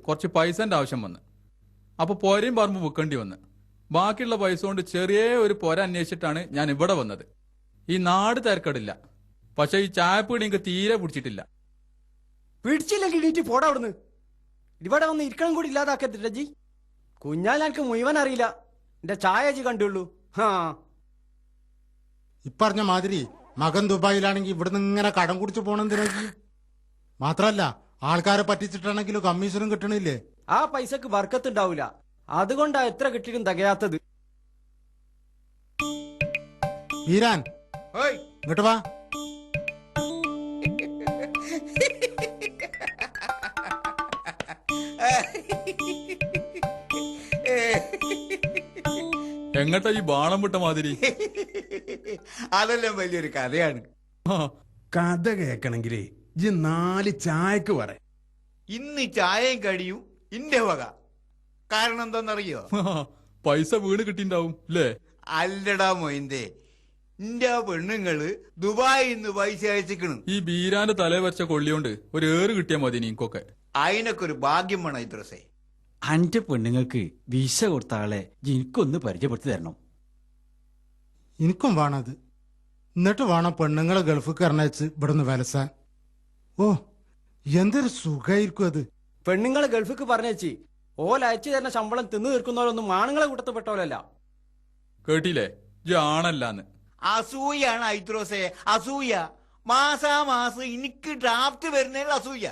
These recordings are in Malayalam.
കുറച്ച് പൈസന്റെ ആവശ്യം വന്ന്. അപ്പൊ പോരയും പറമ്പ് വിൽക്കേണ്ടി വന്ന്. ബാക്കിയുള്ള പൈസ കൊണ്ട് ചെറിയ ഒരു പോര അന്വേഷിച്ചിട്ടാണ് ഞാൻ ഇവിടെ വന്നത്. ഈ നാട് തിരക്കടില്ല, പക്ഷെ ഈ ചായപ്പീടി എനിക്ക് തീരെ പിടിച്ചിട്ടില്ല. പിടിച്ചില്ലെങ്കിൽ ഇടീറ്റ് പോടാ അവിടുന്ന്. ഇവിടെ വന്ന് ഇരിക്കണം കൂടി ഇല്ലാതാക്കത്തില്ല ജി. കുഞ്ഞാലെനിക്ക് മുഴുവൻ അറിയില്ല, എന്റെ ചായ ജി കണ്ടുള്ളൂ. ഹാ, ഇപ്പറഞ്ഞ മാതിരി മകൻ ദുബായിലാണെങ്കിൽ ഇവിടുന്ന് ഇങ്ങനെ കടം കുടിച്ചു പോണെന്തിനാക്കി? മാത്രല്ല ആൾക്കാരെ പറ്റിച്ചിട്ടാണെങ്കിലും കമ്മീഷനും കിട്ടണില്ലേ? ആ പൈസക്ക് ബർക്കത്തുണ്ടാവൂല, അതുകൊണ്ടാ എത്ര കിട്ടിയിട്ടും തികയാത്തത്. വീരാൻ ഇങ്ങോട്ട് വാ. എങ്ങട്ടാ ഈ ബാണം വിട്ട മാതിരി? അതെല്ലാം വലിയൊരു കഥയാണ്. കഥ കേക്കണെങ്കിലേ ഇജ്ജ് 4 ചായക്ക് പറ. ഇന്ന് ചായയും കടിയും ഇന്റെ വക. കാരണം എന്താന്നറിയോ? പൈസ വീണ് കിട്ടിണ്ടാവും അല്ലേ? അല്ലടാ മൊയിന്തേ, ഇന്റെ പെണ്ണുങ്ങള് ദുബായിൽ നിന്ന് പൈസ അയച്ചിക്കണ്. ഈ ബീരാന്റെ തലേ വെച്ച കൊള്ളിയോണ്ട് ഒരു ഏറ് കിട്ടിയാ മതി നീക്കൊക്കെ. അതിനൊക്കെ ഒരു ഭാഗ്യം വേണം ഇദ്രസേ. അന്റെ പെണ്ണുങ്ങൾക്ക് വിസ കൊടുത്ത ആളെ എനിക്കൊന്ന് പരിചയപ്പെടുത്തി തരണം. എനിക്കും വേണത്. എന്നിട്ട് വേണം പെണ്ണുങ്ങളെ ഗൾഫിൽ കറണച്ച് ഇവിടുന്ന് വലസാൻ. ഓ, എന്തൊരു സുഖായിരിക്കും അത്. പെണ്ണുങ്ങളെ ഗൾഫിക്ക് പറഞ്ഞേച്ചി ഓല അയച്ചു തരുന്ന ശമ്പളം തിന്നു തീർക്കുന്നവരൊന്നും ആണുങ്ങളെ കൂട്ടത്തിൽപ്പെട്ടവരല്ല. കേട്ടില്ലേ? ആണല്ലാന്ന്. അസൂയാണ് ഐദ്രോസേ, അസൂയ. മാസാമാസം എനിക്ക് ഡ്രാഫ്റ്റ് വരുന്നതിൽ അസൂയ.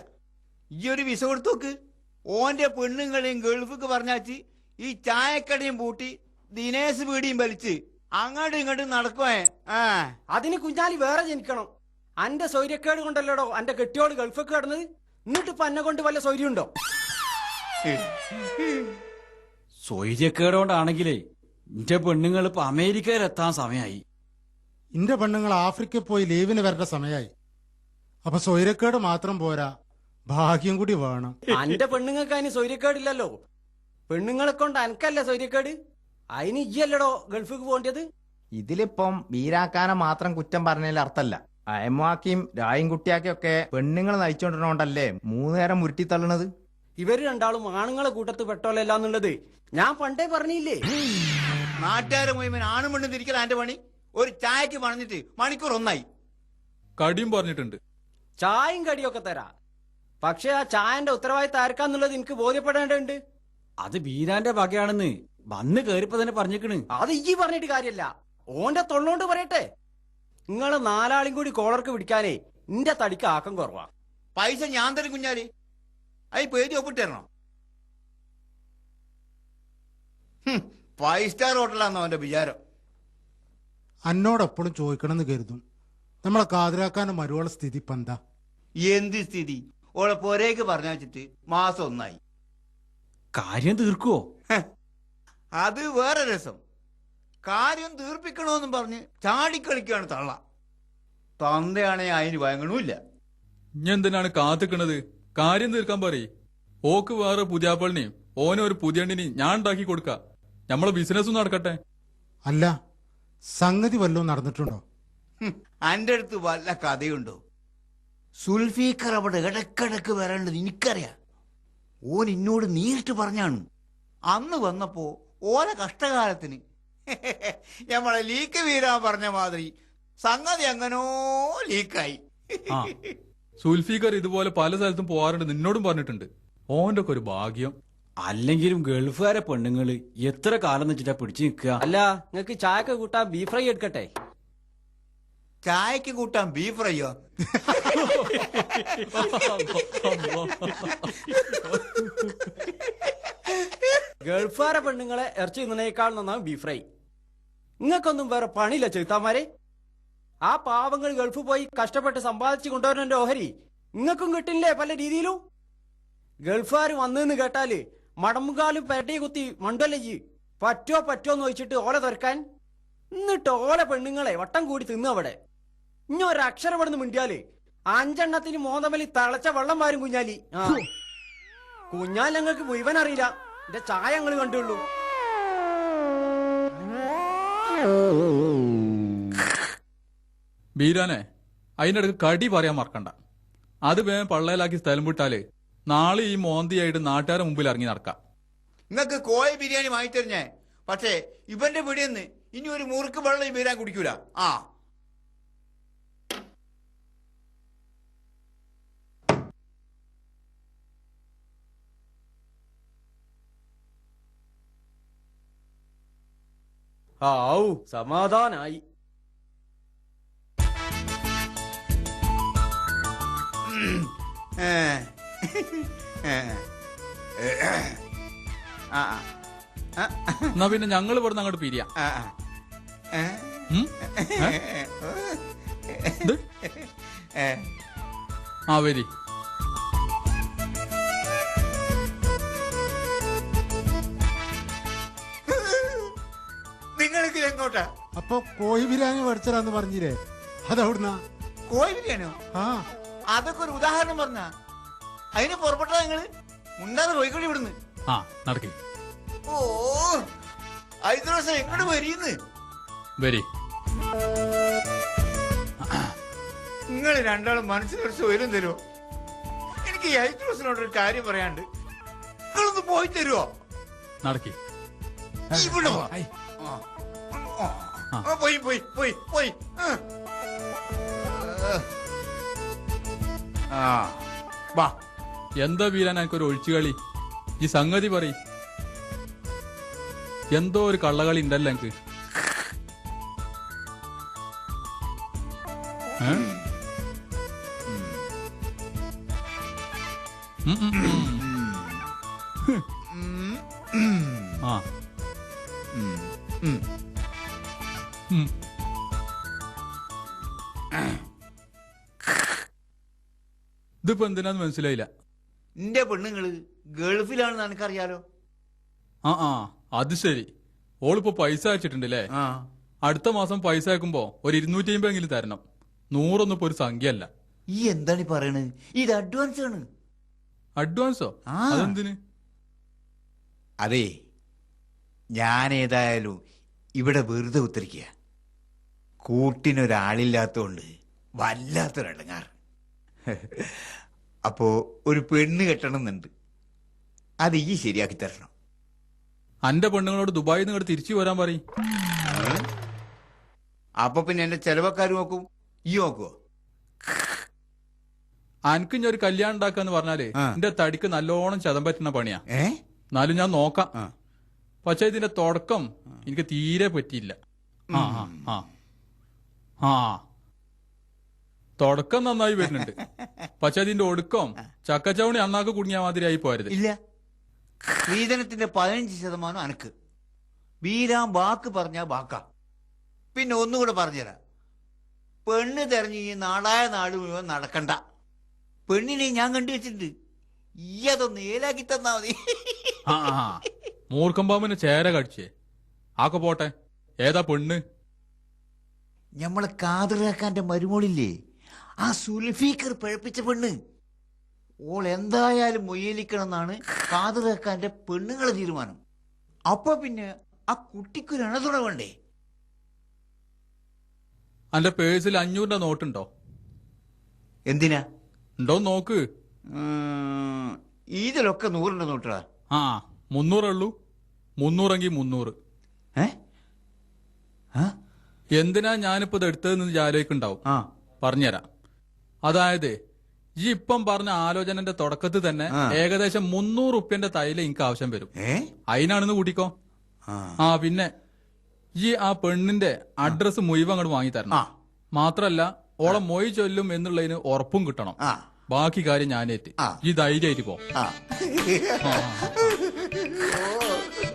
ഈ ഒരു വിസ കൊടുത്തോക്ക്. ഓന്റെ പെണ്ണുങ്ങളെയും ഗൾഫിക്ക് പറഞ്ഞാച്ച് ഈ ചായക്കടയും പൂട്ടി ദിനേശ് പീടിയും വലിച്ച് അങ്ങോട്ടും ഇങ്ങോട്ടും നടക്കുവേ. അതിന് കുഞ്ഞാലി വേറെ ജനിക്കണം. അന്റെ സൗര്യക്കേട് കൊണ്ടല്ലോടോ അന്റെ കെട്ടിയോട് ഗൾഫിക്ക് കിടന്നത്. എന്നിട്ട് ഇപ്പൊ എന്നെ കൊണ്ട് വല്ല സൗര്യമുണ്ടോ? സൗര്യക്കേട് കൊണ്ടാണെങ്കിലേ എന്റെ പെണ്ണുങ്ങൾ ഇപ്പൊ അമേരിക്കയിലെത്താൻ സമയമായി. എന്റെ പെണ്ണുങ്ങൾ ആഫ്രിക്കയിൽ പോയി ലീവിന് വരേണ്ട സമയമായി. അപ്പൊ സ്വൈരക്കേട് മാത്രം പോരാ, ഭാഗ്യം കൂടി വേണം. അന്റെ പെണ്ണുങ്ങൾക്ക് അതിന് സൗര്യക്കേടില്ലല്ലോ. പെണ്ണുങ്ങളെ കൊണ്ട് അനക്കല്ലേ സൗര്യക്കേട്. അതിന് ഇയ്യല്ലടോ ഗൾഫിക്ക് പോകേണ്ടത്. ഇതിലിപ്പം വീരാക്കാനെ മാത്രം കുറ്റം പറഞ്ഞതിൽ അർത്ഥമല്ല. അയമാക്കിയും രായും കുട്ടിയാക്കിയും ഒക്കെ പെണ്ണുങ്ങൾ നയിച്ചോണ്ടിരുന്നോണ്ടല്ലേ 3 നേരം മുരുട്ടിത്തള്ളണത്. ഇവര് രണ്ടാളും ആണുങ്ങളെ കൂട്ടത്ത് പെട്ടോലെല്ലാന്നുള്ളത് ഞാൻ പണ്ടേ പറഞ്ഞില്ലേ. നാട്ടുകാരെ മുഴുവൻ ആണും പെണ്ണും തിരിക്കല എന്റെ പണി. ഒരു ചായക്ക് പറഞ്ഞിട്ട് മണിക്കൂർ ഒന്നായി. കടിയും പറഞ്ഞിട്ടുണ്ട്. ചായയും കടിയൊക്കെ തരാ, പക്ഷെ ആ ചായന്റെ ഉത്തരവാദിത്തം ആർക്കാന്നുള്ളത് എനിക്ക് ബോധ്യപ്പെടേണ്ടതുണ്ട്. അത് ബീരാന്റെ വകയാണെന്ന് വന്ന് കേറിപ്പോ തന്നെ പറഞ്ഞിക്കണ്. അത് ഈ പറഞ്ഞിട്ട് കാര്യല്ല, ഓന്റെ തൊള്ളോണ്ട് പറയട്ടെ. നിങ്ങളെ 4 കൂടി കോളർക്ക് പിടിക്കാനേ നിന്റെ തടിക്ക് ആക്കം കുറവാ. പൈസ ഞാൻ തരും കുഞ്ഞാലി. അത് പേര് ഒപ്പിട്ട് തരണം. 5 സ്റ്റാർ ഹോട്ടലാന്നോ അവന്റെ വിചാരം. എന്നോടെപ്പോഴും ചോദിക്കണമെന്ന് കരുതും, നമ്മളെ കാതിരാക്കാനും മരുവള സ്ഥിതി ഇപ്പൊ എന്താ? എന്ത് സ്ഥിതി? ഓളെ പോരേക്ക് പറഞ്ഞു വെച്ചിട്ട് മാസം ഒന്നായി. കാര്യം തീർക്കുവോ? അത് വേറെ രസം. കാര്യം തീർപ്പിക്കണോന്നും പറഞ്ഞ് ചാടിക്കളിക്കാണ് തള്ള. തന്തയാണെ അതിന് വഴങ്ങണമില്ല. ഇനി എന്തിനാണ് കാത്തിക്കണത്? കാര്യം തീർക്കാൻ പറയ്. ഓക്ക് വേറെ പുതിയാപ്പളിനെയും ഓനൊരു പുതിയണ്ണിനെയും ഞാൻ ഉണ്ടാക്കി കൊടുക്ക. നമ്മളെ ബിസിനസ്സും നടക്കട്ടെ. അല്ല, സംഗതി വല്ലതും നടന്നിട്ടുണ്ടോ? അന്റെ അടുത്ത് വല്ല കഥയുണ്ടോ? സുൽഫീഖർ അവിടെ ഇടക്കിടക്ക് വരേണ്ടത് എനിക്കറിയാം. ഓൻ എന്നോട് നേരിട്ട് പറഞ്ഞാണ്. അന്ന് വന്നപ്പോ ഓല കഷ്ടകാലത്തിന് നമ്മളെ ലീക്ക് വീരാൻ പറഞ്ഞ മാതിരി സംഗതി എങ്ങനോ ലീക്കായി. സുൽഫീഖർ ഇതുപോലെ പല സ്ഥലത്തും പോവാറുണ്ട്, നിന്നോടും പറഞ്ഞിട്ടുണ്ട്. ഓന്റെ ഒക്കെ ഒരു ഭാഗ്യം. അല്ലെങ്കിലും ഗൾഫുകാരെ പെണ്ണുങ്ങള് എത്ര കാലം വെച്ചിട്ടാ പിടിച്ചു നിൽക്കുക. അല്ല, നിങ്ങക്ക് ചായക്ക് കൂട്ടാൻ ബീഫ് ഫ്രൈ എടുക്കട്ടെ? ചായക്ക് കൂട്ടാൻ ബീഫ് ഫ്രൈയോ? ഗൾഫുകാരെ പെണ്ണുങ്ങളെ ഇറച്ചി തിന്നേക്കാൾ നന്നാവും ബീഫ് ഫ്രൈ. നിങ്ങൾക്കൊന്നും വേറെ പണിയില്ല ചെറുത്താമാരെ. ആ പാവങ്ങൾ ഗൾഫ് പോയി കഷ്ടപ്പെട്ട് സമ്പാദിച്ചു കൊണ്ടുവരുന്നതിന്റെ ഓഹരി നിങ്ങൾക്കും കിട്ടില്ലേ പല രീതിയിലും. ഗൾഫുകാർ വന്നെന്ന് കേട്ടാല് മടമുകാലും പെരട്ടി കുത്തി മണ്ടല്ലേ പറ്റോ എന്ന് ചോദിച്ചിട്ട് ഓല തുറക്കാൻ. എന്നിട്ട് ഓല പെണ്ണുങ്ങളെ വട്ടം കൂടി തിന്നു അവിടെ. ഇനി ഒരക്ഷരം ഇവിടുന്ന് മിണ്ടിയാല് 5 എണ്ണത്തിന് മോന്തമലി തളച്ച വെള്ളം വാരും കുഞ്ഞാലി. കുഞ്ഞാലി ഞങ്ങൾക്ക് മുഴുവൻ അറിയില്ല, എന്റെ ചായ ഞങ്ങൾ കണ്ടുള്ളൂ. ബീരാനെ, അതിൻ്റെ അടുക്ക് കടി പറയാൻ മറക്കണ്ട. അത് വേഗം പള്ളയിലാക്കി സ്ഥലം വിട്ടാല് നാളെ ഈ മോന്തിയായിട്ട് നാട്ടുകാരുടെ മുമ്പിൽ ഇറങ്ങി നടക്കാം. നിങ്ങൾക്ക് കോഴ ബിരിയാണി വാങ്ങിത്തരുന്നേ, പക്ഷേ ഇവന്റെ പിടിയെന്ന് ഇനി ഒരു മുറുക്ക് വെള്ളം ഈ ബിരിയാണി കുടിക്കൂല. ആ ഔ സമാധാനായി. ഏ. ഏ. ആ ആ. എന്നാ പിന്നെ ഞങ്ങൾ ഇവിടുന്ന് അങ്ങോട്ട് പിരിയാം. ആ. ഏ. ഉം? ഇത്? ഏ. ആ വരി. നിങ്ങൾക്ക് എങ്ങോട്ടാ? അപ്പൊ കോഴി ബിരിയാണി മേടിച്ചരാന്ന് പറഞ്ഞില്ലേ, അതെവിടുന്നാ? കോഴ ബിരിയാണിയോ? ആ അതൊക്കെ ഒരു ഉദാഹരണം പറഞ്ഞ അതിന് പുറപ്പെട്ടതാ നിങ്ങള്. മുണ്ടാതെ പോയിക്കോളി ഇവിടുന്ന്. ആ നടക്കേ ഓ ഐദ്രോസം എങ്ങോട്ട് വരീന്ന്. വരി. നിങ്ങൾ രണ്ടാളും മനസ്സിലൊരു സ്വയം തരുമോ? എനിക്ക് ഈ ഐദ്രോസിനോടൊരു കാര്യം പറയാണ്ട്. നിങ്ങളൊന്ന് പോയി തരുമോ? നടക്കേ. ഇവിടെ വാ. ആ. ആ, പോയി പോയി പോയി പോയി. ആ വാ. എന്താ വീരാൻ എനിക്കൊരു ഒഴിച്ചുകളി? ഈ സംഗതി പറ. എന്തോ ഒരു കള്ളകളി ഉണ്ടല്ലോ എനിക്ക്. ഏ? ഉം, ഉം, ഉം. ആ ഉം. ഇതിപ്പോ എന്തിനാന്ന് മനസ്സിലായില്ല. എന്റെ പെണ്ണുങ്ങള് ഗൾഫിലാണെന്ന് എനിക്കറിയാലോ. ആ ആ അത് ശരി. ഓളിപ്പോ പൈസ അയച്ചിട്ടുണ്ടല്ലേ? ആ അടുത്ത മാസം പൈസ അയക്കുമ്പോ ഒരു 250 തരണം. 100 ഇപ്പൊ ഒരു സംഖ്യ അല്ല. ഈ എന്താണ് ഈ പറയണത്? ഇത് അഡ്വാൻസ് ആണ്. അഡ്വാൻസോ? ആ. അതെന്തിന്? അതെ, ഞാൻ ഏതായാലും ഇവിടെ വെറുതെ ഉത്തരിക്കുക. കൂട്ടിനൊരാളില്ലാത്തോണ്ട് വല്ലാത്തൊരടങ്ങാറ്. അപ്പോ ഒരു പെണ്ണ് കെട്ടണമെന്നുണ്ട്. അത് ഈ ശരിയാക്കി തരണം. അന്റെ പെണ്ണുങ്ങളോട് ദുബായിൽ നിന്ന് ഇങ്ങോട്ട് തിരിച്ചു വരാൻ പറയും. അപ്പൊ പിന്നെ എന്റെ ചെലവക്കാർ നോക്കും, ഈ നോക്കുവോ? അനക്ക് ഇനി ഒരു കല്യാണം ഉണ്ടാക്കാന്ന് പറഞ്ഞാല് ആ. എന്റെ തടിക്ക് നല്ലോണം ചതം പറ്റുന്ന പണിയാ. ഏ എന്നാലും ഞാൻ നോക്കാം. ആ. പക്ഷെ ഇതിന്റെ തുടക്കം എനിക്ക് തീരെ പറ്റിയില്ല. ആ ആ ആ ആ തുടക്കം നന്നായി വരുന്നുണ്ട്. പക്ഷെ അതിന്റെ ഒടുക്കം ചക്കച്ചവണി അണ്ണാക്ക് കുടുങ്ങിയ മാതിരി ആയി പോരുത്. ഇല്ല, സ്ത്രീധനത്തിന്റെ 15% അനക്ക്. വീരാൻ വാക്ക് പറഞ്ഞ വാക്കാ. പിന്നെ ഒന്നുകൂടെ പറഞ്ഞുതരാം. പെണ്ണ് തെരഞ്ഞ് ഈ നാടായ നാട് മുഴുവൻ നടക്കണ്ട. പെണ്ണിനെ ഞാൻ കണ്ടുവച്ചിട്ടുണ്ട്. ഈ അതൊന്ന് ഏലാക്കി തന്നാ മതി. ആ ആ മൂർഖമ്പാമ്പിന് ചേര കടിച്ചേ. ആക്കെ പോട്ടെ. ഏതാ പെണ്ണ്? ഞമ്മളെ കാതറാക്കാന്റെ മരുമോളില്ലേ, ആ സുൽഫീക്കർ പഴപ്പിച്ച പെണ്ണ്. ഓൾ എന്തായാലും മൊയ്യലിക്കണം എന്നാണ് കാതറാക്കാന്റെ പെണ്ണുങ്ങളെ തീരുമാനം. അപ്പൊ പിന്നെ ആ കുട്ടിക്കൊരു അണതുണ വേണ്ടേ? അന്റെ പേഴ്സിൽ 500 നോട്ടുണ്ടോ? എന്തിനാ? ഉണ്ടോ നോക്ക്. ഇതിലൊക്കെ 100 നോട്ടാ. ആ 300 ഉള്ളൂ. 300 300. ഏ ആ? എന്തിനാ ഞാനിപ്പോ ഇത് എടുത്തതെന്ന് ആലോചിക്കുണ്ടാവും. ആ പറഞ്ഞുതരാം. അതായത് ഈ ഇപ്പം പറഞ്ഞ ആലോചനന്റെ തുടക്കത്തിൽ തന്നെ ആ. ഏകദേശം 300 റുപ്യന്റെ തൈല എനിക്ക് ആവശ്യം വരും. ഏ അതിനാണെന്ന് കൂട്ടിക്കോ. ആ. ആ പിന്നെ ഈ ആ പെണ്ണിന്റെ അഡ്രസ് മുഴുവൻ അങ്ങോട്ട് വാങ്ങി തരണം. ആ. മാത്രല്ല ഓളെ മൊയ് ചൊല്ലും എന്നുള്ളതിന് ഉറപ്പും കിട്ടണം. ആ. ബാക്കി കാര്യം ഞാനേറ്റ്. ആ. ഈ ധൈര്യമായിട്ട് പോ. ആ. ആ, ആ, ആ. ഓ.